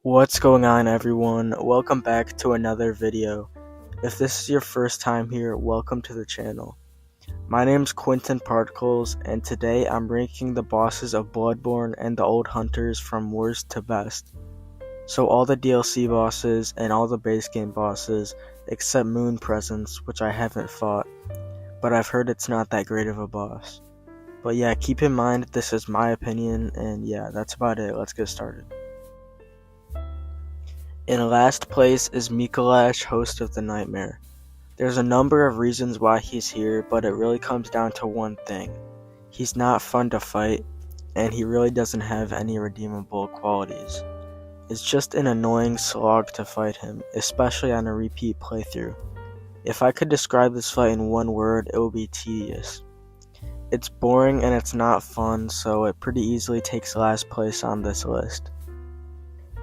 What's going on, everyone? Welcome back to another video. If this is your first time here, welcome to the channel. My name's Quentin Particles, and today I'm ranking the bosses of Bloodborne and the old hunters from worst to best. So all the DLC bosses and all the base game bosses except Moon Presence, which I haven't fought, but I've heard it's not that great of a boss. But yeah, keep in mind this is my opinion, and yeah, that's about it. Let's get started. In last place is Mikolash, host of the Nightmare. There's a number of reasons why he's here, but it really comes down to one thing. He's not fun to fight, and he really doesn't have any redeemable qualities. It's just an annoying slog to fight him, especially on a repeat playthrough. If I could describe this fight in one word, it would be tedious. It's boring and it's not fun, so it pretty easily takes last place on this list.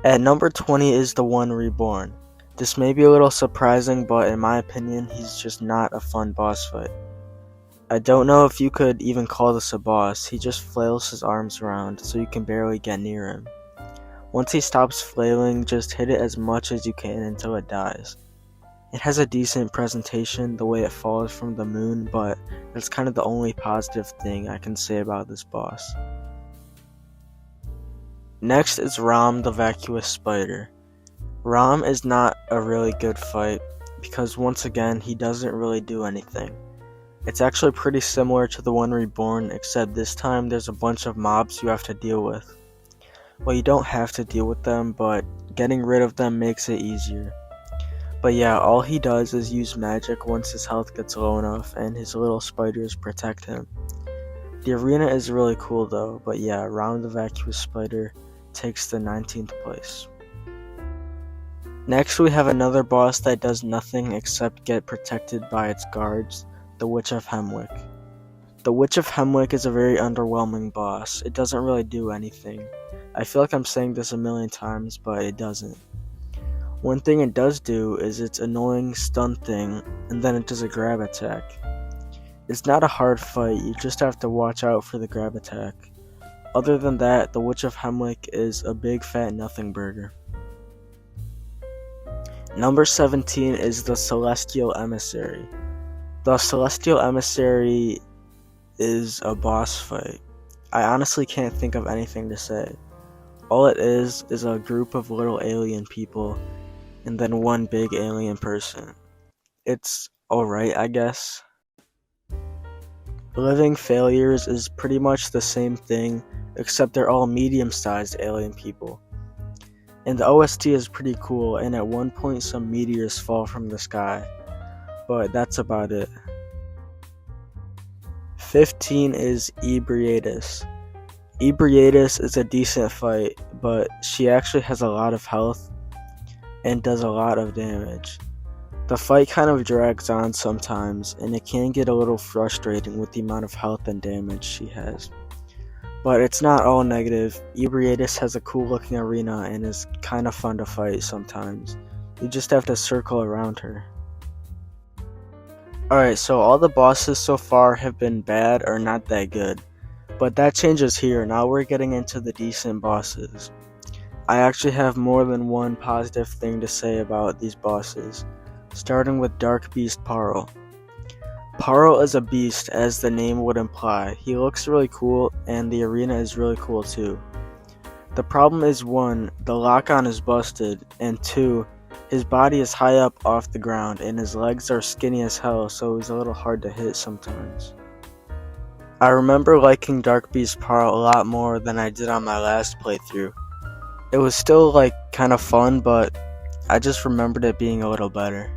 At number 20 is the One Reborn. This may be a little surprising, but in my opinion, he's just not a fun boss fight. I don't know if you could even call this a boss. He just flails his arms around, so you can barely get near him. Once he stops flailing, just hit it as much as you can until it dies. It has a decent presentation, the way it falls from the moon, but that's kind of the only positive thing I can say about this boss. Next is Rom the Vacuous Spider. Rom is not a really good fight because once again he doesn't really do anything. It's actually pretty similar to the One Reborn, except this time there's a bunch of mobs you have to deal with. Well, you don't have to deal with them, but getting rid of them makes it easier. But yeah, all he does is use magic once his health gets low enough and his little spiders protect him. The arena is really cool though, but yeah, Rom the Vacuous Spider takes the 19th place. Next we have another boss that does nothing except get protected by its guards, the Witch of Hemwick. The Witch of Hemwick is a very underwhelming boss. It doesn't really do anything. I feel like I'm saying this a million times, but it doesn't. One thing it does do is its annoying stun thing, and then it does a grab attack. It's not a hard fight, you just have to watch out for the grab attack. Other than that, the Witch of Hemwick is a big fat nothing burger. Number 17 is the Celestial Emissary. The Celestial Emissary is a boss fight. I honestly can't think of anything to say. All it is a group of little alien people, and then one big alien person. It's alright, I guess. Living Failures is pretty much the same thing, except they're all medium-sized alien people. And the OST is pretty cool, and at one point some meteors fall from the sky. But that's about it. 15 is Ebriatus. Ebriatus is a decent fight, but she actually has a lot of health and does a lot of damage. The fight kind of drags on sometimes, and it can get a little frustrating with the amount of health and damage she has. But it's not all negative. Ebriatus has a cool looking arena and is kind of fun to fight sometimes. You just have to circle around her. Alright, so all the bosses so far have been bad or not that good. But that changes here. Now we're getting into the decent bosses. I actually have more than one positive thing to say about these bosses. Starting with Dark Beast Parl. Parl is a beast, as the name would imply. He looks really cool, and the arena is really cool too. The problem is 1, the lock-on is busted, and 2, his body is high up off the ground, and his legs are skinny as hell, so he's a little hard to hit sometimes. I remember liking Dark Beast Parl a lot more than I did on my last playthrough. It was still kind of fun, but I just remembered it being a little better.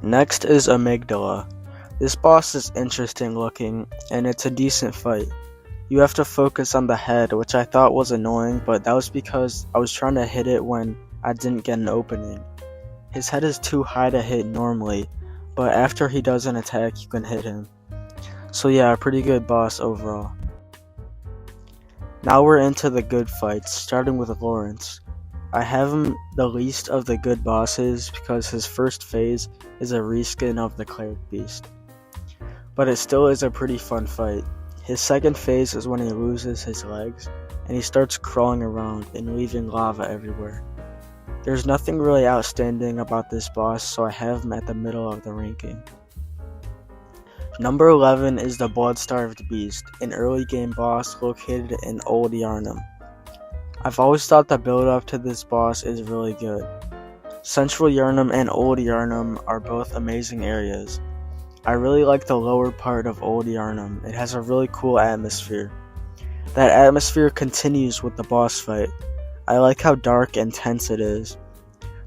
Next is Amygdala. This boss is interesting looking, and it's a decent fight. You have to focus on the head, which I thought was annoying, but that was because I was trying to hit it when I didn't get an opening. His head is too high to hit normally, but after he does an attack you can hit him. So yeah, a pretty good boss overall. Now we're into the good fights, starting with Lawrence. I have him the least of the good bosses because his first phase is a reskin of the Cleric Beast. But it still is a pretty fun fight. His second phase is when he loses his legs and he starts crawling around and leaving lava everywhere. There's nothing really outstanding about this boss, so I have him at the middle of the ranking. Number 11 is the Blood-Starved Beast, an early game boss located in Old Yharnam. I've always thought the build up to this boss is really good. Central Yharnam and Old Yharnam are both amazing areas. I really like the lower part of Old Yharnam. It has a really cool atmosphere. That atmosphere continues with the boss fight. I like how dark and tense it is.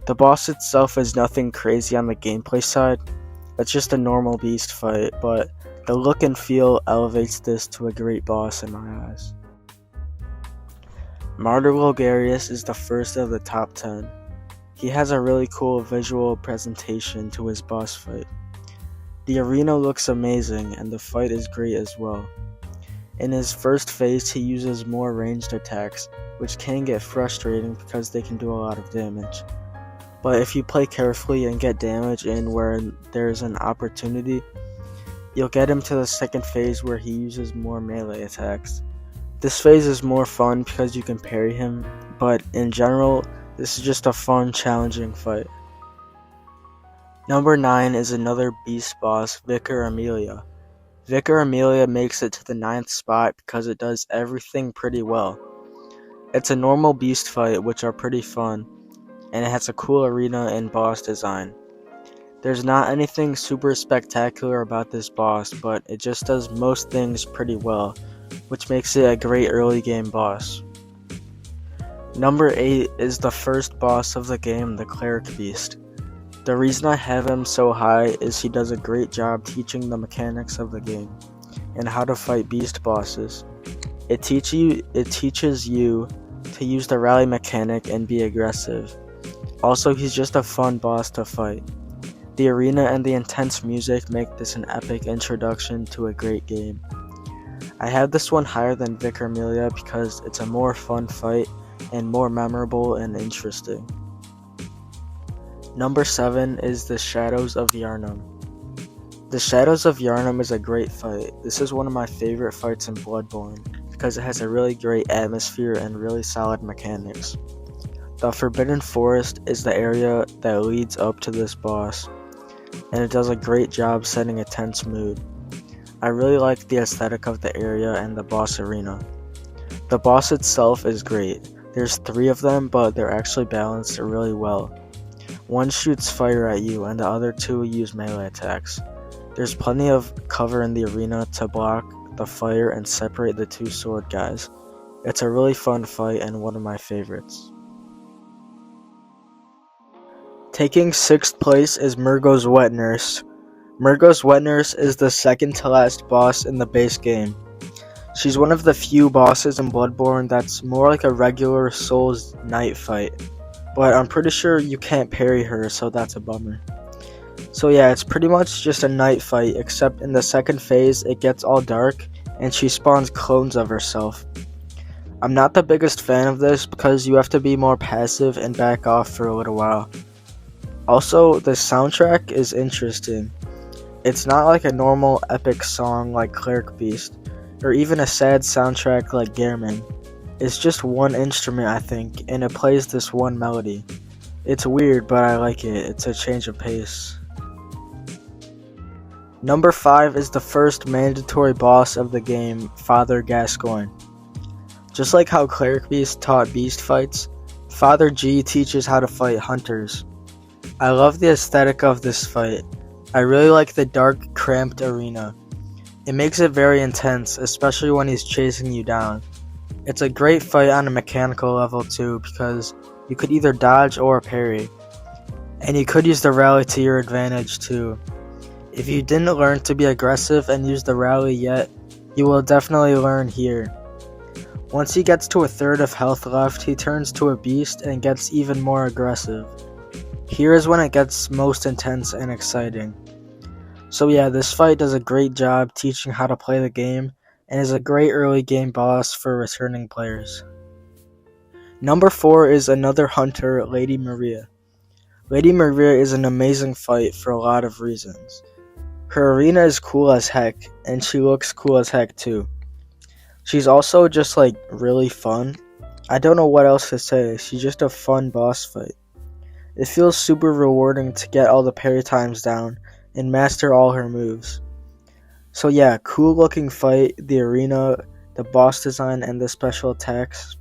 The boss itself is nothing crazy on the gameplay side. It's just a normal beast fight, but the look and feel elevates this to a great boss in my eyes. Martyr Logarius is the first of the top 10. He has a really cool visual presentation to his boss fight. The arena looks amazing and the fight is great as well. In his first phase he uses more ranged attacks, which can get frustrating because they can do a lot of damage. But if you play carefully and get damage in where there's an opportunity, you'll get him to the second phase where he uses more melee attacks. This phase is more fun because you can parry him, but in general, this is just a fun, challenging fight. Number 9 is another beast boss, Vicar Amelia. Vicar Amelia makes it to the 9th spot because it does everything pretty well. It's a normal beast fight, which are pretty fun, and it has a cool arena and boss design. There's not anything super spectacular about this boss, but it just does most things pretty well, which makes it a great early game boss. Number 8 is the first boss of the game, the Cleric Beast. The reason I have him so high is he does a great job teaching the mechanics of the game and how to fight beast bosses. It teaches you to use the rally mechanic and be aggressive. Also, he's just a fun boss to fight. The arena and the intense music make this an epic introduction to a great game. I have this one higher than Vicar Amelia because it's a more fun fight and more memorable and interesting. Number 7 is the Shadows of Yharnam. The Shadows of Yharnam is a great fight. This is one of my favorite fights in Bloodborne because it has a really great atmosphere and really solid mechanics. The Forbidden Forest is the area that leads up to this boss, and it does a great job setting a tense mood. I really like the aesthetic of the area and the boss arena. The boss itself is great. There's 3 of them, but they're actually balanced really well. One shoots fire at you and the other 2 use melee attacks. There's plenty of cover in the arena to block the fire and separate the 2 sword guys. It's a really fun fight and one of my favorites. Taking 6th place is Murgo's Wet Nurse. Murgo's Wet Nurse is the second to last boss in the base game. She's one of the few bosses in Bloodborne that's more like a regular Souls Knight fight, but I'm pretty sure you can't parry her, so that's a bummer. So yeah, it's pretty much just a knight fight, except in the second phase it gets all dark and she spawns clones of herself. I'm not the biggest fan of this because you have to be more passive and back off for a little while. Also, the soundtrack is interesting. It's not like a normal epic song like Cleric Beast, or even a sad soundtrack like Gehrman. It's just one instrument, I think, and it plays this one melody. It's weird, but I like it. It's a change of pace. Number 5 is the first mandatory boss of the game, Father Gascoigne. Just like how Cleric Beast taught beast fights, Father G teaches how to fight hunters. I love the aesthetic of this fight. I really like the dark, cramped arena. It makes it very intense, especially when he's chasing you down. It's a great fight on a mechanical level too, because you could either dodge or parry. And you could use the rally to your advantage too. If you didn't learn to be aggressive and use the rally yet, you will definitely learn here. Once he gets to 1/3 of health left, he turns to a beast and gets even more aggressive. Here is when it gets most intense and exciting. So yeah, this fight does a great job teaching how to play the game, and is a great early game boss for returning players. Number 4 is another hunter, Lady Maria. Lady Maria is an amazing fight for a lot of reasons. Her arena is cool as heck, and she looks cool as heck too. She's also just like really fun. I don't know what else to say. She's just a fun boss fight. It feels super rewarding to get all the parry times down and master all her moves. So yeah, cool looking fight, the arena, the boss design, and the special attacks,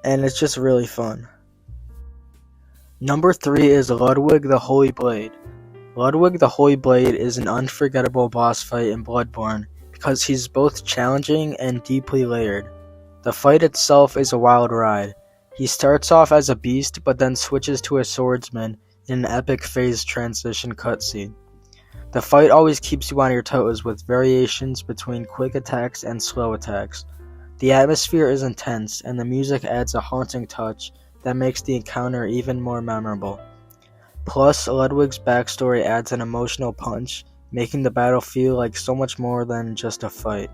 and it's just really fun. Number 3 is Ludwig the Holy Blade. Ludwig the Holy Blade is an unforgettable boss fight in Bloodborne because he's both challenging and deeply layered. The fight itself is a wild ride. He starts off as a beast but then switches to a swordsman in an epic phase transition cutscene. The fight always keeps you on your toes with variations between quick attacks and slow attacks. The atmosphere is intense and the music adds a haunting touch that makes the encounter even more memorable. Plus, Ludwig's backstory adds an emotional punch, making the battle feel like so much more than just a fight.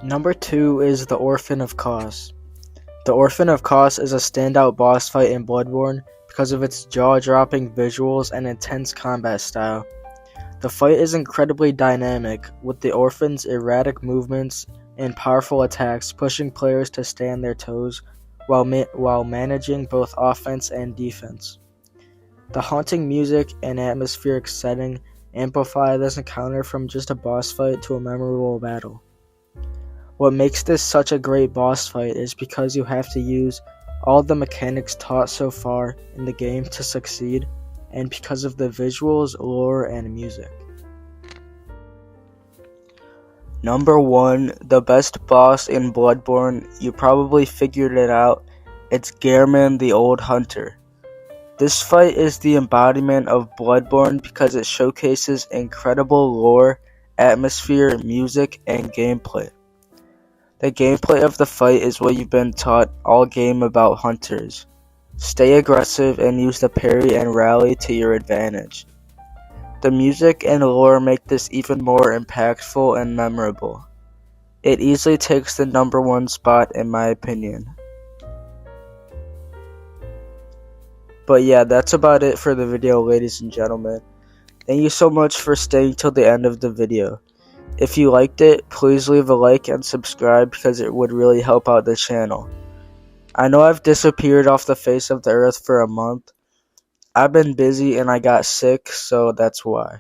Number 2 is the Orphan of Kos. The Orphan of Kos is a standout boss fight in Bloodborne because of its jaw-dropping visuals and intense combat style. The fight is incredibly dynamic, with the Orphan's erratic movements and powerful attacks pushing players to stay on their toes while managing both offense and defense. The haunting music and atmospheric setting amplify this encounter from just a boss fight to a memorable battle. What makes this such a great boss fight is because you have to use all the mechanics taught so far in the game to succeed, and because of the visuals, lore, and music. Number 1, the best boss in Bloodborne. You probably figured it out. It's Gehrman the Old Hunter. This fight is the embodiment of Bloodborne because it showcases incredible lore, atmosphere, music, and gameplay. The gameplay of the fight is what you've been taught all game about hunters. Stay aggressive and use the parry and rally to your advantage. The music and lore make this even more impactful and memorable. It easily takes the number 1 spot in my opinion. But yeah, that's about it for the video, ladies and gentlemen. Thank you so much for staying till the end of the video. If you liked it, please leave a like and subscribe because it would really help out the channel. I know I've disappeared off the face of the earth for a month. I've been busy and I got sick, so that's why.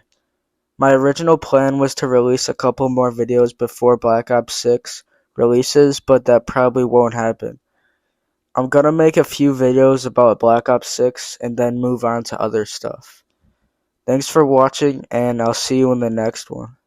My original plan was to release a couple more videos before Black Ops 6 releases, but that probably won't happen. I'm gonna make a few videos about Black Ops 6 and then move on to other stuff. Thanks for watching, and I'll see you in the next one.